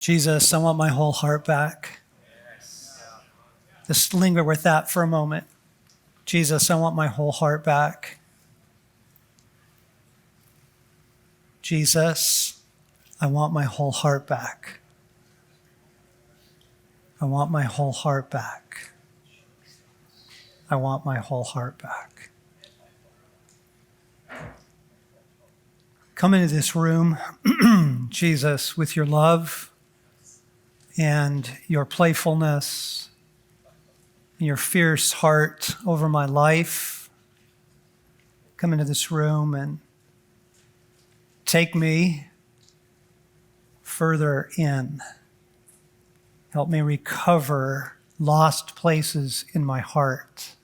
Jesus, I want my whole heart back. Just linger with that for a moment. Jesus, I want my whole heart back. Jesus, I want my whole heart back. I want my whole heart back. I want my whole heart back. Come into this room, Jesus, with your love and your playfulness and your fierce heart over my life. Come into this room and take me further in. Help me recover lost places in my heart.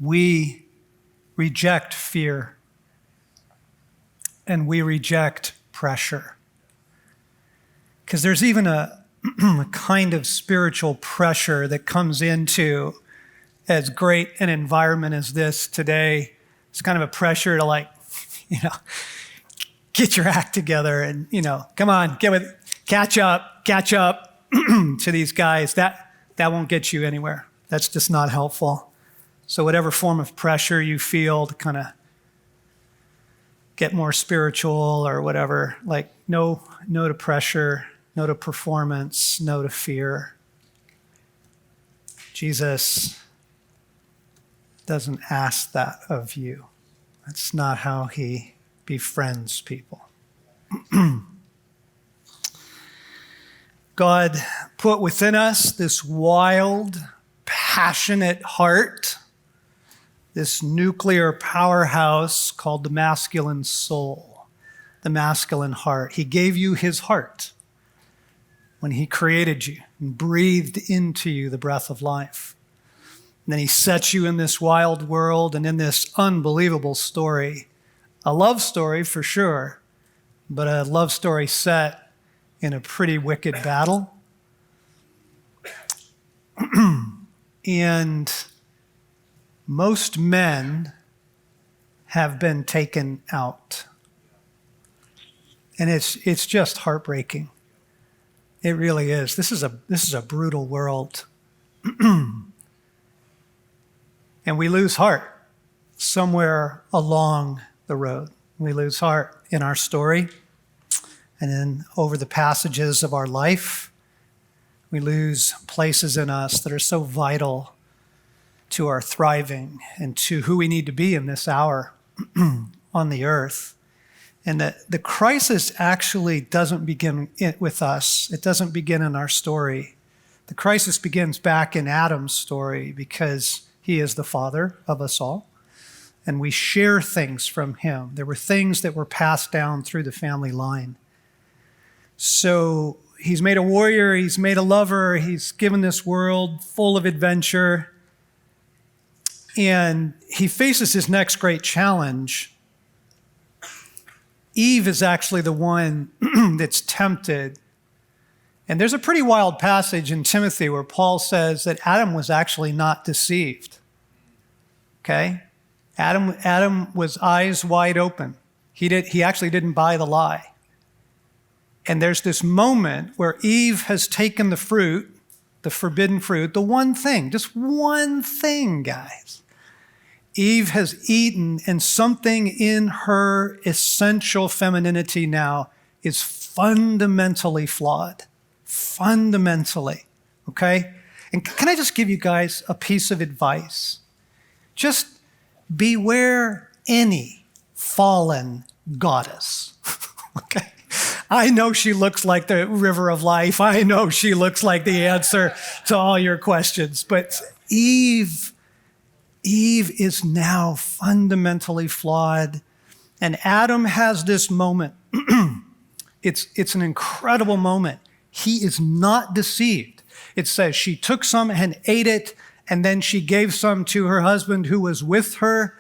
We reject fear and we reject pressure. Because there's even a kind of spiritual pressure that comes into as great an environment as this today. It's kind of a pressure to get your act together and, come on, catch up to these guys. That won't get you anywhere. That's just not helpful. So whatever form of pressure you feel to kind of get more spiritual or whatever, no to pressure, no to performance, no to fear. Jesus doesn't ask that of you. That's not how he befriends people. God put within us this wild, passionate heart, this nuclear powerhouse called the masculine soul, the masculine heart. He gave you his heart when he created you and breathed into you the breath of life. And then he set you in this wild world and in this unbelievable story, a love story for sure, but a love story set in a pretty wicked battle. And most men have been taken out. And it's just heartbreaking. It really is. This is a brutal world. And we lose heart somewhere along the road. We lose heart in our story. And then over the passages of our life, we lose places in us that are so vital to our thriving and to who we need to be in this hour on the earth. And that the crisis actually doesn't begin with us. It doesn't begin in our story. The crisis begins back in Adam's story because he is the father of us all. And we share things from him. There were things that were passed down through the family line. So he's made a warrior, he's made a lover, he's given this world full of adventure. And he faces his next great challenge. Eve is actually the one that's tempted. And there's a pretty wild passage in Timothy where Paul says that Adam was actually not deceived. Okay? Adam was eyes wide open. He actually didn't buy the lie. And there's this moment where Eve has taken the fruit, the forbidden fruit, the one thing, just one thing, guys. Eve has eaten, and something in her essential femininity now is fundamentally flawed. Fundamentally, okay? And can I just give you guys a piece of advice? Just beware any fallen goddess, okay? I know she looks like the river of life. I know she looks like the answer to all your questions. But Eve is now fundamentally flawed. And Adam has this moment. It's an incredible moment. He is not deceived. It says she took some and ate it, and then she gave some to her husband who was with her.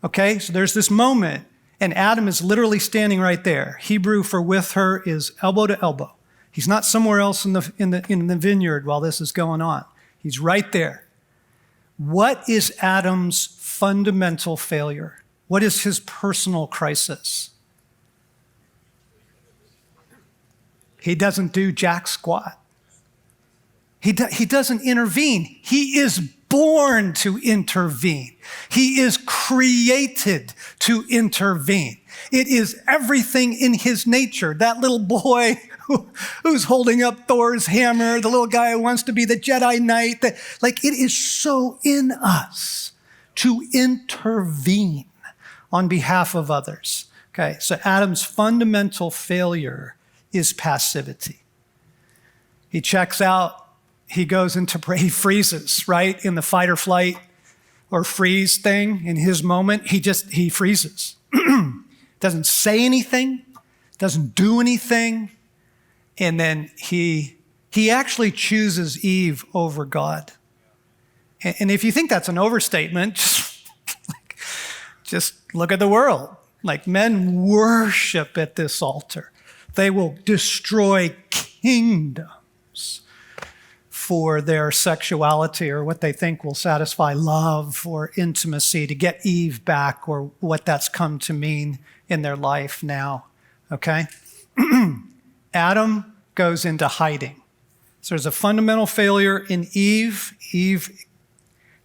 Okay, so there's this moment. And Adam is literally standing right there. Hebrew for with her is elbow to elbow. He's not somewhere else in the vineyard while this is going on. He's right there. What is Adam's fundamental failure? What is his personal crisis? He doesn't do jack squat. He doesn't intervene. He is born to intervene. He is created to intervene. It is everything in his nature. That little boy who's holding up Thor's hammer, the little guy who wants to be the Jedi Knight, it is so in us to intervene on behalf of others. Okay, so Adam's fundamental failure is passivity. He checks out. He goes into, he freezes, right? In the fight or flight or freeze thing, in his moment, he freezes. Doesn't say anything, doesn't do anything. And then he actually chooses Eve over God. And if you think that's an overstatement, just look at the world. Like, men worship at this altar. They will destroy kingdoms for their sexuality or what they think will satisfy love or intimacy, to get Eve back, or what that's come to mean in their life now, okay? Adam goes into hiding. So there's a fundamental failure in Eve. Eve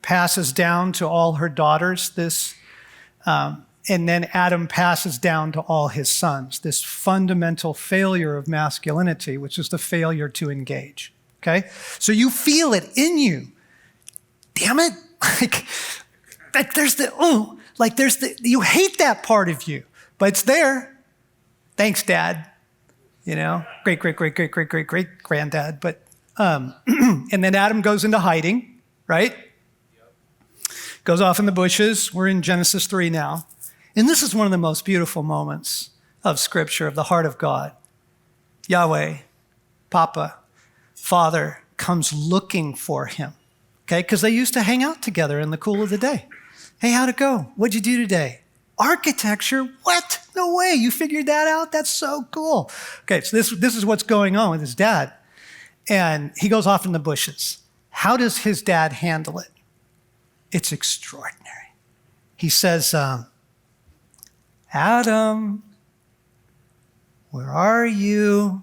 passes down to all her daughters this, and then Adam passes down to all his sons, this fundamental failure of masculinity, which is the failure to engage. Okay? So you feel it in you. Damn it. You hate that part of you, but it's there. Thanks, Dad. Great granddad. But, and then Adam goes into hiding, right? Goes off in the bushes. We're in Genesis 3 now. And this is one of the most beautiful moments of Scripture, of the heart of God. Yahweh, Papa, Father, comes looking for him, okay? Because they used to hang out together in the cool of the day. Hey, how'd it go? What'd you do today? Architecture? What? No way. You figured that out? That's so cool. Okay, so this is what's going on with his dad. And he goes off in the bushes. How does his dad handle it? It's extraordinary. He says, Adam, where are you?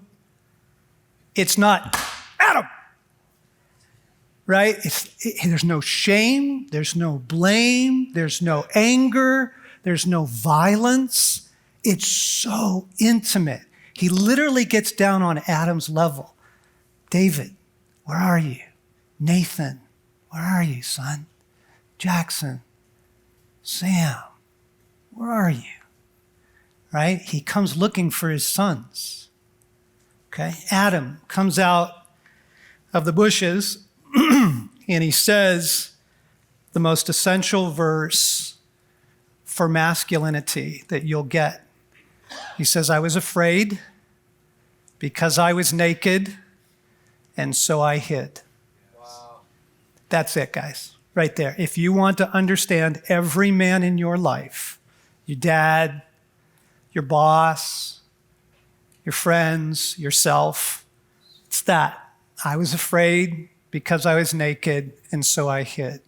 It's not, Adam, right? There's no shame, there's no blame, there's no anger, there's no violence. It's so intimate. He literally gets down on Adam's level. David, where are you? Nathan, where are you, son? Jackson, Sam, where are you? Right? He comes looking for his sons. Okay? Adam comes out of the bushes and he says the most essential verse for masculinity that you'll get. He says, I was afraid because I was naked, and so I hid. Wow. That's it, guys. Right there. If you want to understand every man in your life, your dad, your boss, your friends, yourself, it's that. I was afraid because I was naked, and so I hid.